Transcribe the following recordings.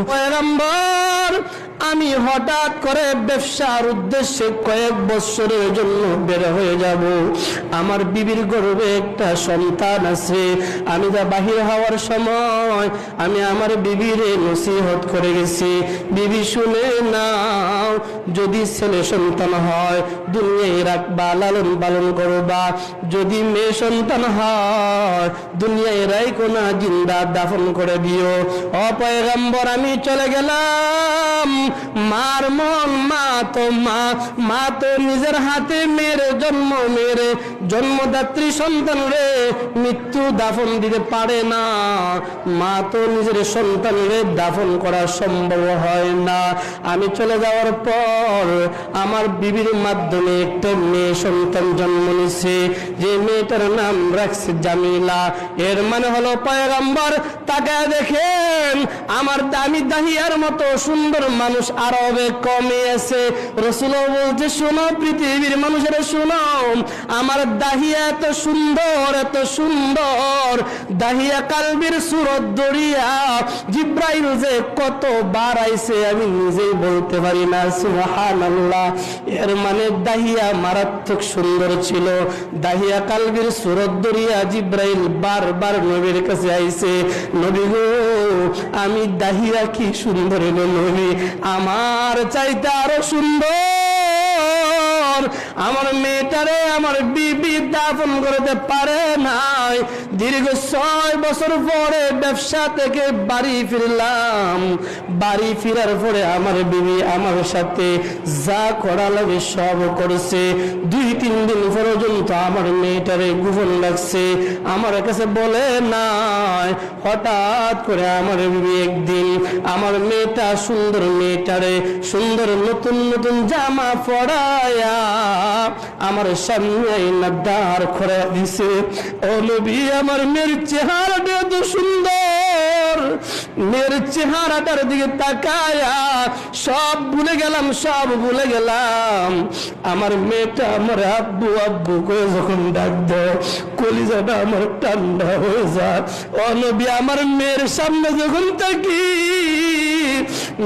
পয়গম্বর, আমি হঠাৎ করে ব্যবসার উদ্দেশ্যে কয়েক বছরের জন্য বের হয়ে যাব। আমার বিবির গর্ভে একটা সন্তান আছে। আমি যা বাহির হওয়ার সময় আমি আমার বিবির নসিহত করে গেছি, বিবি শুনে নাও, যদি ছেলে সন্তান হয় দুনিয়ায় রাখবা, লালন পালন করবা, যদি মেয়ে সন্তান হয় দুনিয়ায় রাইখো না, জিন্দা দাফন করে দিও। ও পয়গম্বর, আমি চলে গেলাম। মার মন, মা তো নিজের হাতে মেয়ের জন্ম, মেয়ের জন্মদাত্রী সন্তান রে মৃত্যু দাফন দিতে পারে না। মা তো নিজের সন্তান রে দাফন করা সম্ভব হয় না। আমি চলে যাওয়ার পর আমার বিবির মাধ্যমে একটা মেয়ে সন্তান জন্ম নিছে, যে মেয়েটার নাম রাখছে জামিলা। এর মানে হলো পয়গম্বর তাকায় দেখেন আমার দামি দাহিয়ার মতো সুন্দর মানুষ আরবে কমে আছে। রাসূল বলছে, শোনো পৃথিবীর মানুষেরা শোনো, আমার দাহিয়া এত সুন্দর, এত সুন্দর, দাহিয়া কালবির সুরত দরিয়া জিব্রাইল যে কতবার আইছে আমি নিজেই বলতে পারি না। সুবহানাল্লাহ। এর মানে দাহিয়া মারাত্মক সুন্দর ছিল। দাহিয়া কালবির সুরত দরিয়া জিব্রাইল বারবার নবীর কাছে আইছে, নবী গো আমি দাহিয়া কি সুন্দর গো নবী, আমার চাইতে আরো সুন্দর। আমার মেয়েটারে আমার বিবি দাফন করতে পারে নাই। দীর্ঘ 6 বছর পরে ব্যবসা থেকে বাড়ি ফিরলাম। বাড়ি ফিরার পরে আমার বিবি আমার সাথে যা করা লাগে সব করেছে। 2-3 দিন পর্যন্ত আমার মেয়েটারে গোপন রাখছে, আমার কাছে বলে নাই। হঠাৎ করে আমার বিবি একদিন আমার মেয়েটা, সুন্দর মেয়েটারে সুন্দর নতুন নতুন জামা পরায়া আমার সামনে না দাঁড় করে দিছে। ও নবী, আমার মেয়ের চেহারাটা এত সুন্দর, মেয়ের চেহারাটার দিকে তাকায়া সব ভুলে গেলাম, সব ভুলে গেলাম। আমার মেয়েটা আমার আব্বু আব্বু করে যখন ডাক দেয় কলিজাটা আমার ঠান্ডা হয়ে যায়। ও নবী, আমার মেয়ের সামনে যখন থাকি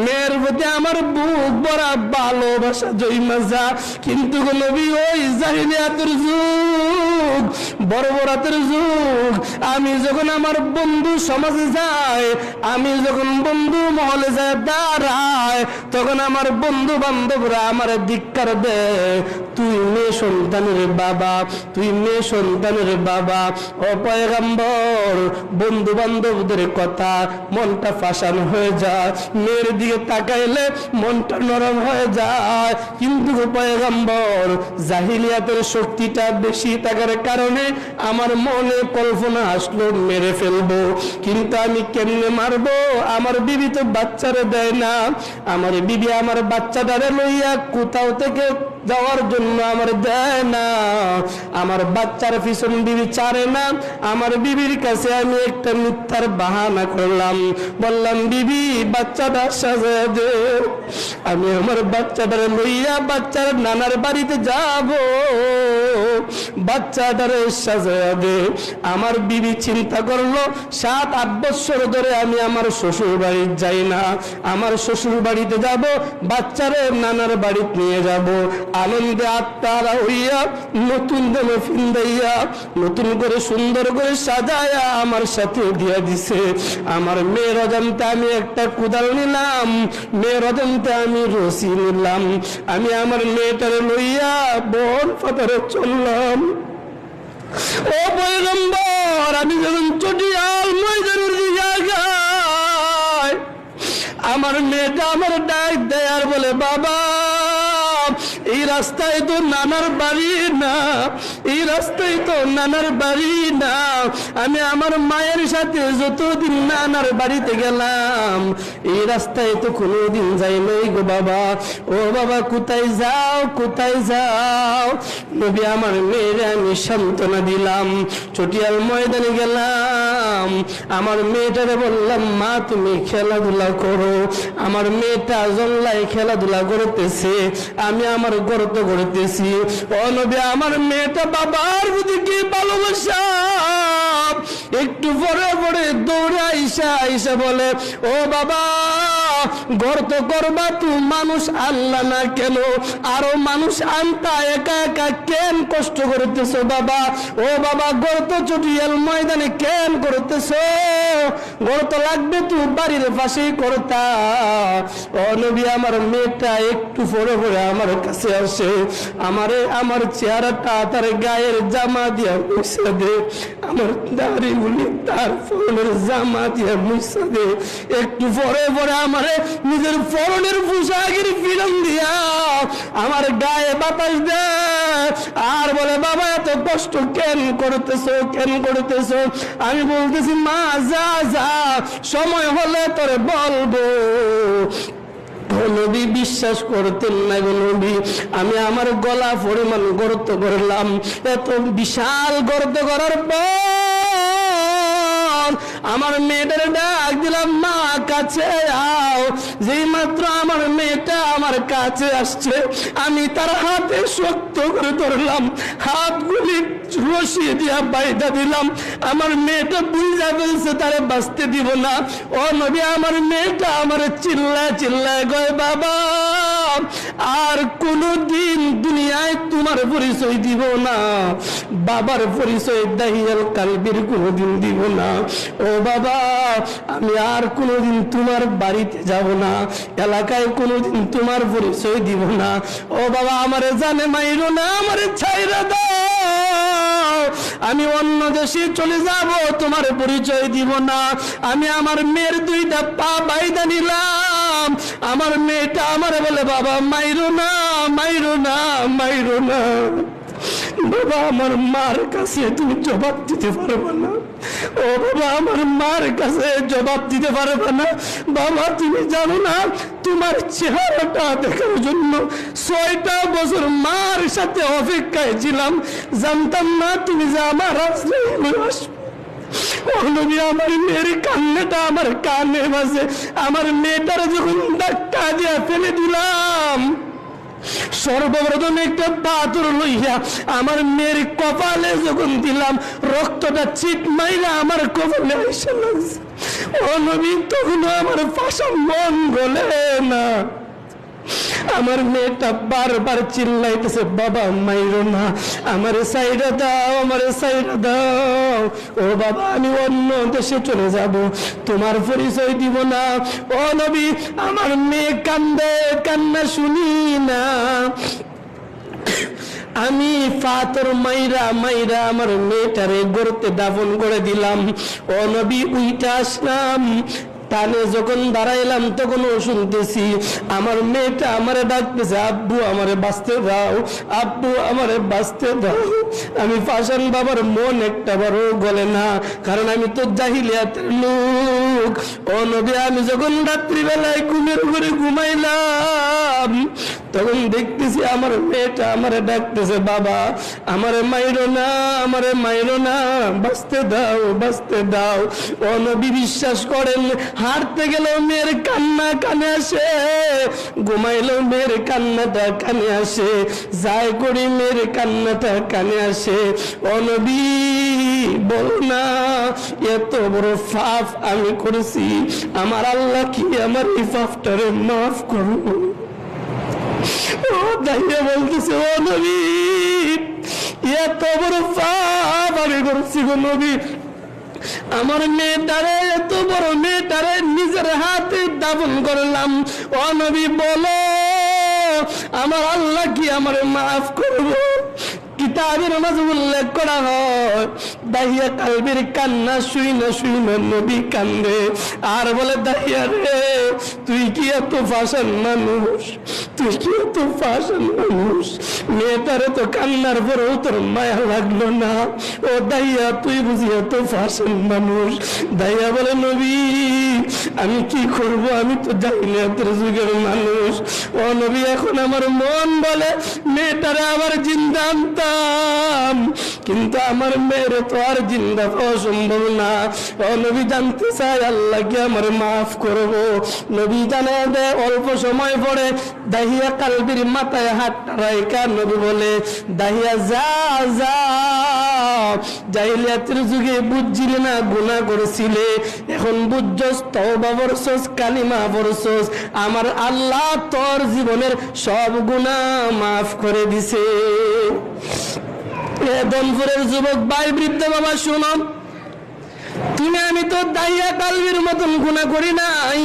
মেয়ের প্রতি আমার বুক ভরা ভালোবাসা জন্মে যায়। কিন্তু নবী, ওই জাহিলিয়াতের যুগ, বর্বরতার যুগ, আমি যখন আমার বন্ধু সমাজে যাই, আমি যখন বন্ধু মহলে যায় দাঁড়ায়, তখন আমার বন্ধু বান্ধবরা আমার ধিক্কার দেয়, তুই মেয়ে সন্তানের বাবা, তুই মেয়ে সন্তানের বাবা। ও পয়গম্বর, বন্ধু বান্ধবদের কথা মনটা ফাঁসানো হয়ে যায়, মেয়ের দিকে তাকাইলে মনটা নরম হয়ে যায়। কিন্তু পয়গম্বর, জাহিলিয়াতের শক্তিটা বেশি থাকার কারণে আমার মনে কল্পনা আসলো মেরে ফেলবো, কিন্তু আমি কেমনে মারবো? আমার বিবি তো বাচ্চারে দেয় না। আমার বিবি আমার বাচ্চাটারে লইয়া কোথাও থেকে যাওয়ার জন্য আমার দেয় না। আমার বাচ্চার পিছন বিবি ছাড়ে না। আমার বিবির কাছে আমি একটা মিথ্যার বাহানা করলাম, বললাম বিবি বাচ্চাটা সাজায় দে, আমি আমার বাচ্চাটারে লইয়া বাচ্চার নানার বাড়িতে যাব, বাচ্চাটারে সাজায় দে। আমার বিবি চিন্তা করলো 7-8 বছর ধরে আমি আমার শ্বশুর বাড়ি যাই না, আমার শ্বশুর বাড়িতে যাব, বাচ্চারে নানার বাড়িতে নিয়ে যাব। আনন্দে আত্মারা হইয়া নতুন দেনে ফিন্দাইয়া নতুন করে সুন্দর করে সাজায়া আমার সাথে দিয়া দিছে। আমার মেয়ের অজান্তে আমি একটা কুদাল নিলাম, মেয়ের অজান্তে আমি রশি নিলাম, আমি আমার মেয়েটারে লইয়া বন পাতারে চললাম। ও পয়গম্বর, আমি যখন চটিয়াল ময়দানের জায়গায় আমার মেয়েটা আমার ডাক দেয় আর বলে, বাবা এই রাস্তায় তো নানার বাড়ি না, এই রাস্তায় তো নানার বাড়ি না। আমি আমার মায়ের সাথে যতদিন নানার বাড়িতে গেলাম এই রাস্তায় তো কোনোদিন যাই নাই গো বাবা। ও বাবা কোথায় যাও, কোথায় যাও? নবী, আমার মেয়েরে আমি সান্ত্বনা দিলাম, চটিয়াল ময়দানে গেলাম, আমার মেয়েটারে বললাম, মা তুমি খেলাধুলা করো। আমার মেয়েটা জল্লায় খেলাধুলা করতেছে, আমি আমার গর্ত করতেছি। ও নবী, আমার মেয়েটা বাবার প্রতি কি ভালোবাসা, একটু পরে পরে দৌড়ে আইসা আইসা বলে, ও বাবা গর্ত করবা তু মানুষ আল্লাহ না কেন, আরো মানুষ আনতা একা একা কেন কষ্ট করতেছো বাবা? ও বাবা গর্ত চটিয়াল ময়দানে কেন করতেছো? গর্ত লাগবে তু বাড়ির পাশেই করতা। ও নবী আমার মেয়েটা একটু পরে পরে আমার কাছে আসে, আমার চেহারাটা তার গায়ের জামা দিয়া মুছে দে, আমার দাড়িগুলি তার ফরনের জামা দিয়া মুছে দে, একটু পরে পরে আমার নিজের ফরনের পোশাকের ফিরন দিয়া আমার গায়ে বাতাস দে, আর বলে বাবা এত কষ্ট কেন করতেছো, কেন করতেছো? আমি বলতেছি মা যা যা, সময় হলে তোরে বলবো। নবী বিশ্বাস করতেন না গো নবী, আমি আমার গলা পরিমাণ গর্ত করলাম। এত বিশাল গর্ত করার পর আমার মেয়েটার ডাক দিলাম, মা কাছে আও। যেই মাত্র আমার মেয়েটা আমার কাছে আসছে, আমি তার হাতে শক্ত করে ধরলাম, হাতগুলি রশি দিয়া বাইধা দিলাম। আমার মেয়েটা বুঝা ফেলছে তারে বাঁচতে দিব না। ও নবী আমার মেয়েটা আমার চিল্লায় চিল্লায় গয়, বাবা আর কোনদিন দুনিয়ায় তোমার পরিচয় দিব না, বাবার পরিচয় দাহিয়াল কালবির কোনদিন দিব না। ও বাবা আমি আর কোনদিন তোমার বাড়িতে যাব না, এলাকায় কোনদিন তোমার পরিচয় দিব না। ও বাবা আমারে জানে মাইরো না, আমারে ছাইরা দাও, আমি অন্য দেশে চলে যাব, তোমার পরিচয় দিব না। আমি আমার মেয়ের দুইটা পা বাইদা নিলাম, আমার মেয়েটা আমারে বলে বাবা মাইরো না, মাইরো না, মাইরো না। বাবা আমার মার কাছে তুমি জবাব দিতে পারবে না, ও বাবা আমার মার কাছে জবাব দিতে পারবে না। বাবা তুমি জানো না তোমার চেহারাটা দেখার জন্য 6টা বছর মার সাথে অপেক্ষায় ছিলাম, জানতাম না তুমি যে আমার রাস্তায় আসবে। ও নবী আমার মেয়ের কান্নাটা আমার কানে বাজে, আমার মেয়েটার যখন ধাক্কা দিয়ে ফেলে দিলাম, সর্বপ্রথম একটা পাথর লইয়া আমার মেয়ের কপালে যখন দিলাম, রক্তটা চিট মাইরা আমার কপালে এসে লাগছে। ও নবী তখন আমার পাশা মন গলে না। আমার মেয়েটা বারবার চিল্লাইতেছে বাবা মাইরো না, আমার সাইডা দাও, আমার সাইডা দাও। ও বাবা আমি অন্য দেশে চলে যাব, তোমার পরিচয় দিব না। ও নবী আমার মেয়ে কান্দে, কান্না শুনি না। আমি পাথর মাইরা মাইরা আমার মেয়েটারে গর্তে দাফন করে দিলাম। ও নবী উইটা আসলাম, টানে যখন দাঁড়াইলাম তখনও শুনতেছি আমার মেয়েটা আমারে ডাকতেছে, আব্বু আমারে বাঁচতে দাও, আব্বু আমারে বাঁচতে দাও। আমি পাশান বাবার মন একটা বড় গলে না, কারণ আমি তো জাহিলিয়াতের লোক। ও নবী আমি যখন রাত্রিবেলায় ঘুমের উপরে ঘুমাইলাম, তখন দেখতেছি আমার মেয়েটা আমারে ডাকতেছে, বাবা আমারে মাইরো না, আমারে মাইরো না, বাঁচতে দাও, বাঁচতে দাও। ও নবী বিশ্বাস করেন, হাঁটতে গেলেও মেয়ের কান্না কানে আসে, ঘুমাইলেও মেয়ের কান্নাটা কানে আসে, যাই করি মেয়ের কান্নাটা কানে আসে। ও নবী বলো না এত বড় পাপ আমি করেছি, আমার আল্লাহ কি আমার এই পাপটারে মাফ করবো? ও দাইয়া বলতেছে, ও নবী এত বড় পাপ আমি করেছি গো নবী, আমার মেয়েটারে, এত বড় মেয়েটারে নিজের হাতে দাফন করলাম। ও নবী বলো আমার আল্লাহ কি আমার মাফ করবো? কিতাবের মাঝে উল্লেখ করা হয়, দাহিয়া কালবির কান্না শুই না নবী কান্দে, আর বলে দাহিয়া রে তুই কি এত ফাঁসান মানুষ, তুই কি এত ফাঁসান মানুষ? মেয়েটারে তো কান্নার পরেও তোর মায়া লাগলো না। ও দাহিয়া তুই বুঝি এত ফাঁসান মানুষ? দাহিয়া বলে নবী আমি কি করব, আমি তো জাহিলিয়াতের যুগের মানুষ। ও নবী এখন আমার মন বলে মেয়েটারে আবার জিন্দা আনতাম, কিন্তু আমার মেয়ের তো আর জিন্দা পাওয়া সম্ভব না। ও নবী জানতে চাই আল্লাহ কি আমার মাফ করবো? নবী জানে দে অল্প সময় পরে দাহিয়া কালবির মাথায় হাতটা রাইখা নবী বলে, দাহিয়া যা যা জাহিলিয়াতের যুগে বুঝছিলে না, গুনাহ করেছিলে, এখন বুঝছস, তওবা করছস, কালিমা পড়ছস, আমার আল্লাহ তোর জীবনের সব গুনাহ মাফ করে দিছে। দমপুরের যুবক ভাই, বৃদ্ধ বাবা, শুনো, তুমি আমি তো দাইয়া কালবির মতন গুনাহ করি নাই,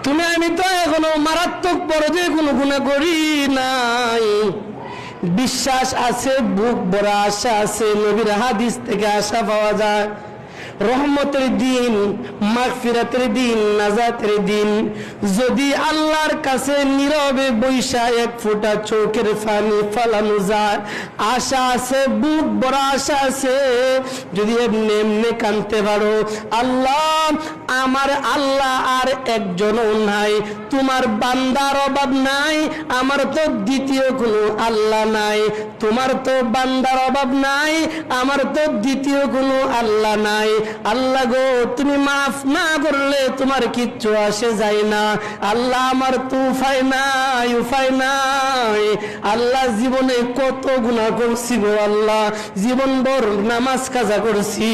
তুমি আমি তো এখনো মারাত্মক পর্যায়ে কোনো গুনাহ করি নাই। বিশ্বাস আছে, বুক ভরা আশা আছে, নবীর হাদিস থেকে আশা পাওয়া যায়, রহমতের দিন, মাগফিরাতের দিন, নাজাতের দিন যদি আল্লাহর কাছে নীরবে বৈশা এক ফোঁটা চোখের পানি ফালানো যায়, আশা আছে, বুক ভরা আশা আছে, যদি এমনি এমনি কাঁদতে পারো, আল্লাহ, আমার আল্লাহ আর একজনও নাই, তোমার বান্দার অভাব নাই, আমার তো দ্বিতীয় কোনো আল্লাহ নাই, তোমার তো বান্দার অভাব নাই, আমার তো দ্বিতীয় কোনো আল্লাহ নাই, আল্লাহ গো, তুমি মাফ না করলে তোমার কিচ্ছু আসে যায় না, আল্লাহ আমার তো উপায় নাই, উপায় নাই, আল্লাহ জীবনে কত গুনাহ করছি গো আল্লাহ, জীবন ভর নামাজ কাজা করছি,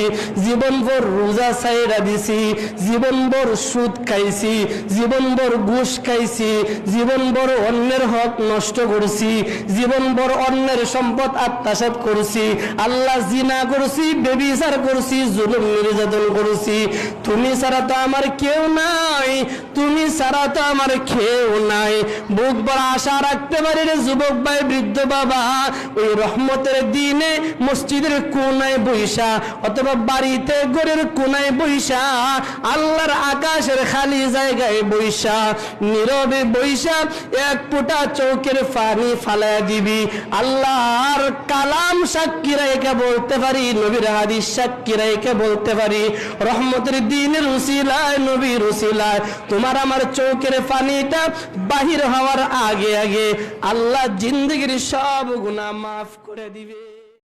জীবন ভর রোজা ছাইড়া দিছি, জীবন ভর সুদ খাইছি, জীবন ভর ঘুষ খাইছি, জীবন ভর অন্যের হক নষ্ট করছি, জীবন ভর অন্যের সম্পদ আত্মসাৎ করছি, আল্লাহ জিনা করছি, ব্যভিচার করছি, জুলুম নির্যাতন করছি, তুমি ছাড়া তো আমার কেউ নাই, তুমি ছাড়া তো আমার কেউ নাই। বুক ভরা আশা রাখতে পারি রে যুবক ভাই, বৃদ্ধ বাবা, ওই রহমতের দিনে মসজিদের কোনায় বৈশা অথবা বাড়িতে ঘরের কোনায় বৈশা, আল্লাহর আকাশের খালি জায়গায় বৈশা, নীরবে বৈশা এক ফোঁটা চোখের পানি ফালায়া দিবি, আল্লাহর কালাম সাক্ষী রেখে বলতে পারি, নবীর হাদিস সাক্ষী রেখে বলতে পারি, রহমতের দিনের উসিলায়, নবীর উসিলায় তোমার আমার চোখের পানিটা বাহির হওয়ার আগে আগে আল্লাহ জিন্দগির সব গুনাহ মাফ করে দিবে।